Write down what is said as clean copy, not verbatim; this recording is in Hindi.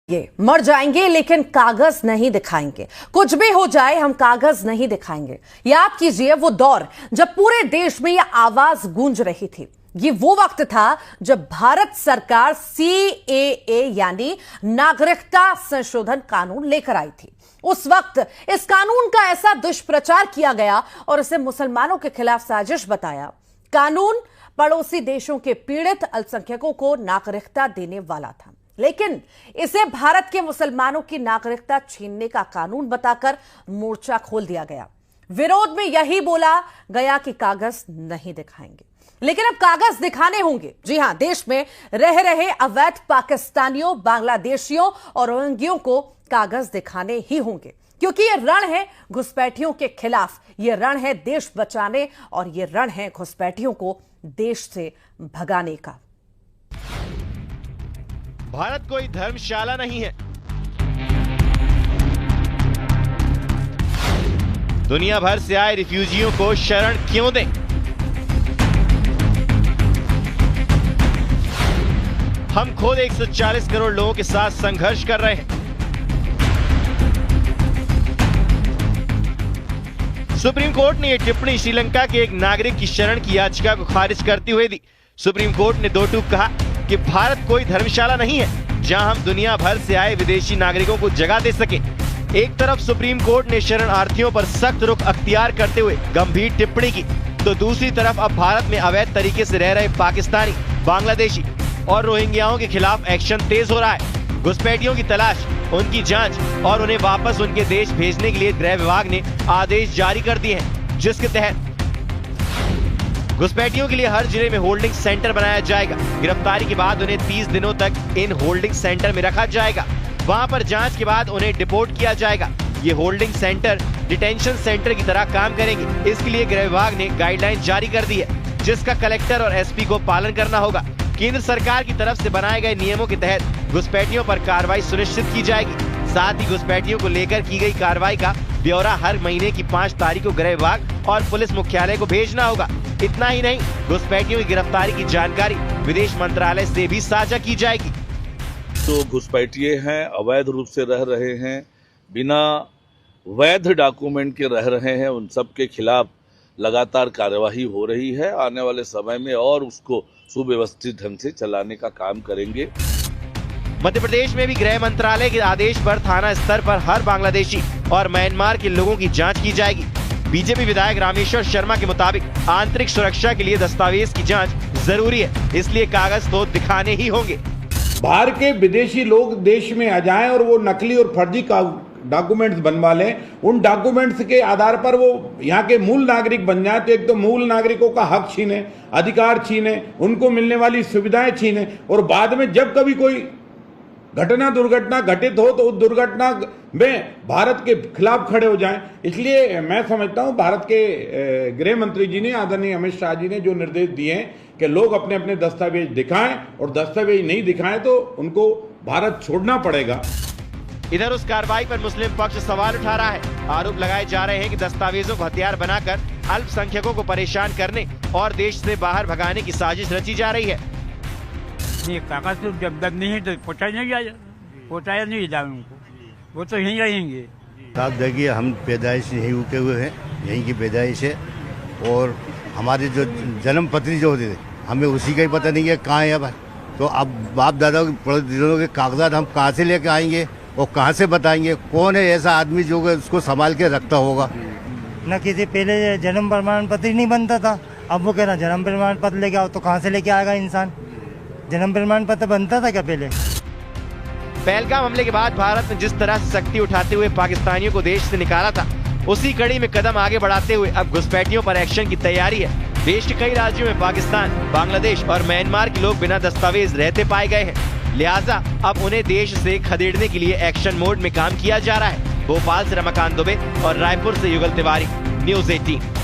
ये मर जाएंगे लेकिन कागज नहीं दिखाएंगे। कुछ भी हो जाए हम कागज नहीं दिखाएंगे। याद कीजिए वो दौर जब पूरे देश में यह आवाज गूंज रही थी। ये वो वक्त था जब भारत सरकार CAA यानी नागरिकता संशोधन कानून लेकर आई थी। उस वक्त इस कानून का ऐसा दुष्प्रचार किया गया और इसे मुसलमानों के खिलाफ साजिश बताया। कानून पड़ोसी देशों के पीड़ित अल्पसंख्यकों को नागरिकता देने वाला था, लेकिन इसे भारत के मुसलमानों की नागरिकता छीनने का कानून बताकर मोर्चा खोल दिया गया। विरोध में यही बोला गया कि कागज नहीं दिखाएंगे, लेकिन अब कागज दिखाने होंगे। जी हां, देश में रह रहे अवैध पाकिस्तानियों, बांग्लादेशियों और रोहिंग्यों को कागज दिखाने ही होंगे, क्योंकि यह रण है घुसपैठियों के खिलाफ, यह रण है देश बचाने और यह रण है घुसपैठियों को देश से भगाने का। भारत कोई धर्मशाला नहीं है। दुनिया भर से आए रिफ्यूजियों को शरण क्यों दें? हम खुद 140 करोड़ लोगों के साथ संघर्ष कर रहे हैं। सुप्रीम कोर्ट ने यह टिप्पणी श्रीलंका के एक नागरिक की शरण की याचिका को खारिज करते हुए दी। सुप्रीम कोर्ट ने दो टूक कहा कि भारत कोई धर्मशाला नहीं है जहां हम दुनिया भर से आए विदेशी नागरिकों को जगह दे सके। एक तरफ सुप्रीम कोर्ट ने शरणार्थियों पर सख्त रुख अख्तियार करते हुए गंभीर टिप्पणी की, तो दूसरी तरफ अब भारत में अवैध तरीके से रह रहे पाकिस्तानी, बांग्लादेशी और रोहिंग्याओं के खिलाफ एक्शन तेज हो रहा है। घुसपैठियों की तलाश, उनकी जांच और उन्हें वापस उनके देश भेजने के लिए गृह विभाग ने आदेश जारी कर दिए हैं, जिसके तहत घुसपैठियों के लिए हर जिले में होल्डिंग सेंटर बनाया जाएगा। गिरफ्तारी के बाद उन्हें 30 दिनों तक इन होल्डिंग सेंटर में रखा जाएगा। वहां पर जांच के बाद उन्हें डिपोर्ट किया जाएगा। ये होल्डिंग सेंटर डिटेंशन सेंटर की तरह काम करेंगे। इसके लिए गृह विभाग ने गाइडलाइन जारी कर दी है, जिसका कलेक्टर और SP को पालन करना होगा। केंद्र सरकार की तरफ से बनाए गए नियमों के तहत घुसपैठियों पर कार्रवाई सुनिश्चित की जाएगी। साथ ही घुसपैठियों को लेकर की गई कार्रवाई का ब्यौरा हर महीने की 5 तारीख को गृह विभाग और पुलिस मुख्यालय को भेजना होगा। इतना ही नहीं, घुसपैठियों की गिरफ्तारी की जानकारी विदेश मंत्रालय से भी साझा की जाएगी। तो घुसपैठिए हैं, अवैध रूप से रह रहे हैं, बिना वैध डॉक्यूमेंट के रह रहे हैं, उन सब के खिलाफ लगातार कार्यवाही हो रही है। आने वाले समय में और उसको सुव्यवस्थित ढंग से चलाने का काम करेंगे। मध्य प्रदेश में भी गृह मंत्रालय के आदेश पर थाना स्तर पर हर बांग्लादेशी और म्यांमार के लोगों की जांच की जाएगी। बीजेपी विधायक रामेश्वर शर्मा के मुताबिक आंतरिक सुरक्षा के लिए दस्तावेज की जांच जरूरी है, इसलिए कागज तो दिखाने ही होंगे। बाहर के विदेशी लोग देश में आ जाएं और वो नकली और फर्जी डॉक्यूमेंट्स बनवा लें, उन डॉक्यूमेंट्स के आधार पर वो यहाँ के मूल नागरिक बन जाए, तो एक तो मूल नागरिकों का हक छीने, अधिकार छीने, उनको मिलने वाली सुविधाएं छीने, और बाद में जब कभी कोई घटना दुर्घटना घटित हो तो उस दुर्घटना में भारत के खिलाफ खड़े हो जाएं। इसलिए मैं समझता हूं भारत के गृह मंत्री जी ने, आदरणीय अमित शाह जी ने जो निर्देश दिए हैं कि लोग अपने अपने दस्तावेज दिखाएं, और दस्तावेज नहीं दिखाएं तो उनको भारत छोड़ना पड़ेगा। इधर उस कार्रवाई पर मुस्लिम पक्ष सवाल उठा रहा है। आरोप लगाए जा रहे हैं कि दस्तावेजों को हथियार बनाकर अल्पसंख्यकों को परेशान करने और देश से बाहर भगाने की साजिश रची जा रही है। कागज तो जब तक नहीं है तो पहुँचाया नहीं जाए उनको, वो तो यहीं रहेंगे। आप देखिए, हम पैदाइश यहीं रुके हुए हैं, यहीं की पैदाइश है, और हमारे जो जन्म पत्री जो होते थे हमें उसी का ही पता नहीं है कहाँ है। तो अब बाप दादा के कागजात हम कहाँ से लेके आएंगे और कहाँ से बताएंगे? कौन है ऐसा आदमी जो उसको संभाल के रखता होगा? न किसी पहले जन्म प्रमाण पत्र नहीं बनता था, अब वो कह रहा जन्म प्रमाण पत्र लेके आओ, तो कहाँ से लेके आएगा इंसान? जन्म प्रमाण पत्र बनता था क्या पहले? पहलगाम हमले के बाद भारत ने जिस तरह से सख्ती उठाते हुए पाकिस्तानियों को देश से निकाला था, उसी कड़ी में कदम आगे बढ़ाते हुए अब घुसपैठियों पर एक्शन की तैयारी है। देश के कई राज्यों में पाकिस्तान, बांग्लादेश और म्यांमार के लोग बिना दस्तावेज रहते पाए गए हैं, लिहाजा अब उन्हें देश से खदेड़ने के लिए एक्शन मोड में काम किया जा रहा है। भोपाल से रमाकांत दुबे और रायपुर से युगल तिवारी, News 18।